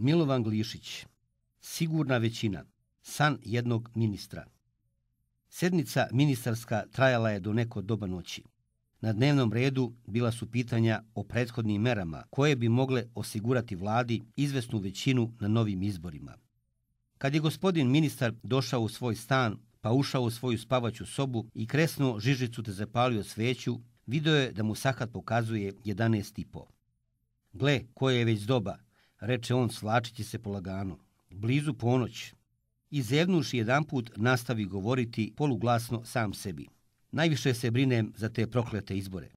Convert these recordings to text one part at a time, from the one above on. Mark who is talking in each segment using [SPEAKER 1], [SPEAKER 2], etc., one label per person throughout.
[SPEAKER 1] Milovan Glišić. Sigurna većina. San jednog ministra. Sednica ministarska trajala je do neko doba noći. Na dnevnom redu bila su pitanja o prethodnim merama koje bi mogle osigurati vladi izvesnu većinu na novim izborima. Kad je gospodin ministar došao u svoj stan, pa ušao u svoju spavaću sobu i kresnuo žižicu te zapalio sveću, video je da mu sahat pokazuje 11,5. Gle, koje je već doba, reče on svlačeći se polagano. Blizu ponoć. I zevnuši jedanput nastavi govoriti poluglasno sam sebi. Najviše se brinem za te proklete izbore.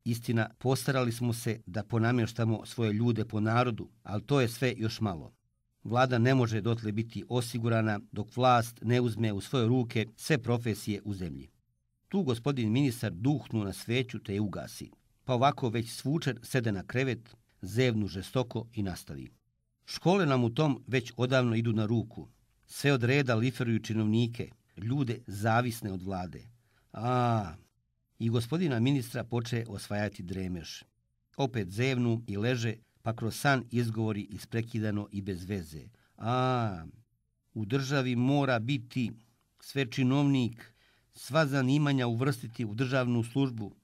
[SPEAKER 1] Istina, postarali smo se da ponamještamo svoje ljude po narodu, ali to je sve još malo. Vlada ne može dotle biti osigurana dok vlast ne uzme u svoje ruke sve profesije u zemlji. Tu gospodin ministar duhnu na sveću te je ugasi, pa ovako već svučen sede na krevet, zevnu žestoko i nastavi. Škole nam u tom već odavno idu na ruku. Sve od reda liferuju činovnike, ljude zavisne od vlade. I gospodina ministra poče osvajati dremež. Opet zevnu i leže, pa kroz san izgovori isprekidano i bez veze. U državi mora biti sve činovnik, sva zanimanja uvrstiti u državnu službu,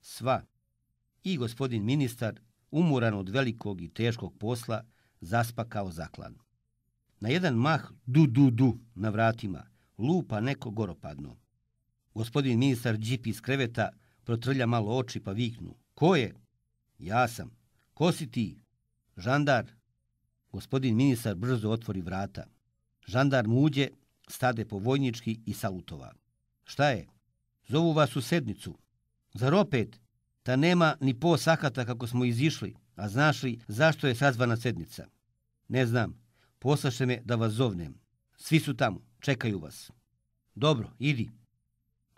[SPEAKER 1] sva. I gospodin ministar, umoran od velikog i teškog posla, zaspa kao zaklan. Na jedan mah du na vratima, lupa neko goropadno. Gospodin ministar džipi iz kreveta, protrlja malo oči pa viknu. Ko je? Ja sam. Ko si ti? Žandar. Gospodin ministar brzo otvori vrata. Žandar mu uđe, stade po vojnički i salutova. Šta je? Zovu vas u sednicu. Zar opet? Ta nema ni po sakata kako smo izišli, a znaš li zašto je sazvana sednica? Ne znam. Poslaše me da vas zovnem. Svi su tamo, čekaju vas. Dobro, idi.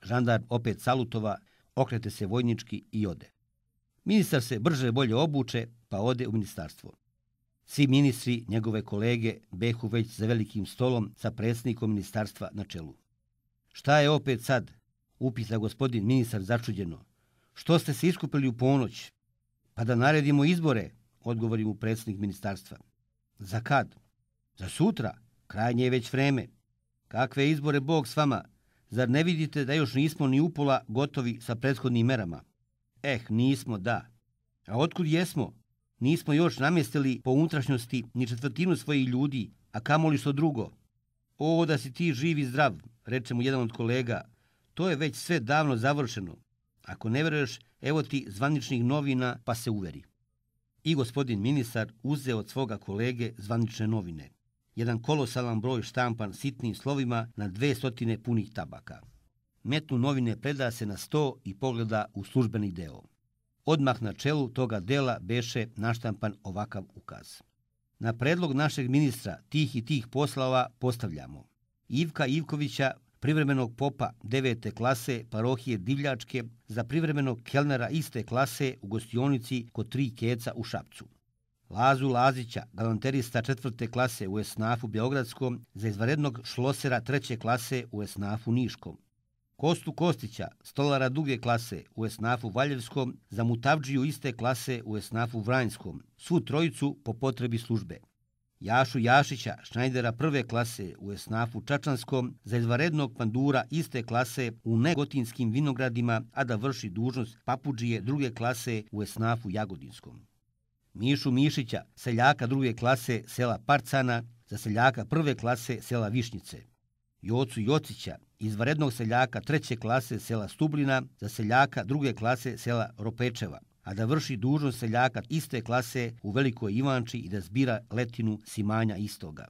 [SPEAKER 1] Žandar opet salutova, okrete se vojnički i ode. Ministar se brže bolje obuče, pa ode u ministarstvo. Svi ministri, njegove kolege, behu već za velikim stolom sa predsjednikom ministarstva na čelu. Šta je opet sad? Upita gospodin ministar začuđeno. Što ste se iskupili u ponoć? Pa da naredimo izbore, odgovori mu predsjednik ministarstva. Za kad? Za sutra, krajnje je već vreme. Kakve izbore Bog s vama? Zar ne vidite da još nismo ni upola gotovi sa prethodnim merama? Nismo, da. A otkud jesmo? Nismo još namjestili po unutrašnjosti ni četvrtinu svojih ljudi, a kamoli što drugo. Da si ti živ i zdrav, reče mu jedan od kolega. To je već sve davno završeno. Ako ne veruješ, evo ti zvaničnih novina, pa se uveri. I gospodin ministar uzeo od svoga kolege zvanične novine. Jedan kolosalan broj štampan sitnim slovima na 200 punih tabaka. Metnu novine, preda se na sto i pogleda u službeni deo. Odmah na čelu toga dela beše naštampan ovakav ukaz. Na predlog našeg ministra tih i tih poslova postavljamo Ivka Ivkovića, privremenog popa 9. klase parohije Divljačke, za privremenog kelnera iste klase u gostionici kod 3 keca u Šapcu. Lazu Lazića, galanterista 4. klase u Esnafu Beogradskom, za izvanrednog šlosera 3. klase u Esnafu Niškom. Kostu Kostića, stolara 2. klase u Esnafu Valjevskom, za mutavdžiju iste klase u Esnafu Vranjskom, svu trojicu po potrebi službe. Jašu Jašića, šnajdera 1. klase u Esnafu Čačanskom, za izvanrednog pandura iste klase u Negotinskim vinogradima, a da vrši dužnost papudžije 2. klase u Esnafu Jagodinskom. Mišu Mišića, seljaka 2. klase sela Parcana, za seljaka 1. klase sela Višnjice. Jocu Jocića, izvanrednog seljaka 3. klase sela Stublina, za seljaka 2. klase sela Ropečeva, a da vrši dužnost seljaka iste klase u Velikoj Ivanči i da zbira letinu simanja istoga.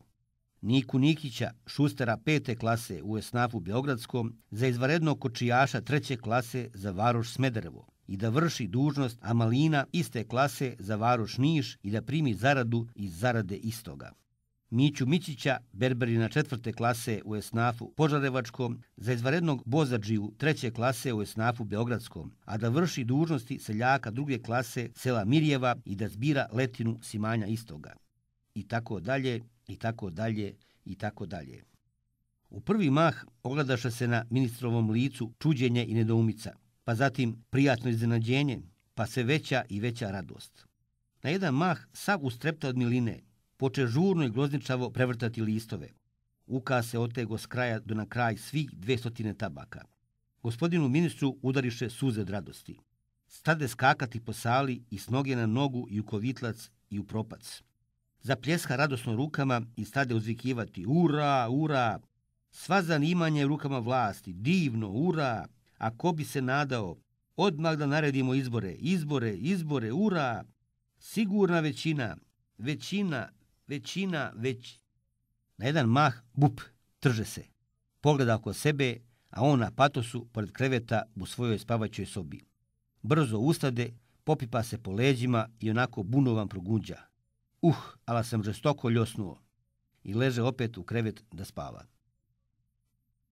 [SPEAKER 1] Niku Nikića, šustera 5. klase u Esnafu Beogradskom, za izvanrednog kočijaša 3. klase za varoš Smederevo i da vrši dužnost Amalina iste klase za varoš Niš i da primi zaradu iz zarade istoga. Miću Mićića, berberina 4. klase u Esnafu Požarevačkom, za izvanrednog Bozadžiju 3. klase u Esnafu Beogradskom, a da vrši dužnosti seljaka 2. klase sela Mirjeva i da zbira letinu simanja istoga. I tako dalje, i tako dalje, i tako dalje. U prvi mah ogledaše se na ministrovom licu čuđenje i nedoumica, pa zatim prijatno iznenađenje, pa sve veća i veća radost. Na jedan mah sav ustrepta od miline. Poče žurno i grozničavo prevrtati listove. Uka se otego s kraja do na kraj svih 200 tabaka. Gospodinu ministru udariše suze od radosti. Stade skakati po sali i s noge na nogu i u kovitlac i u propac. Zapljeska radosno rukama i stade uzvikivati ura, ura. Sva zanimanja je u rukama vlasti, divno, ura. A ko bi se nadao, odmah da naredimo izbore, izbore, ura. Sigurna većina. Na jedan mah, bup, trže se. Pogleda oko sebe, a on na patosu pored kreveta u svojoj spavaćoj sobi. Brzo ustade, popipa se po leđima i onako bunovan progunđa. Ala sam žestoko ljosnuo. I leže opet u krevet da spava.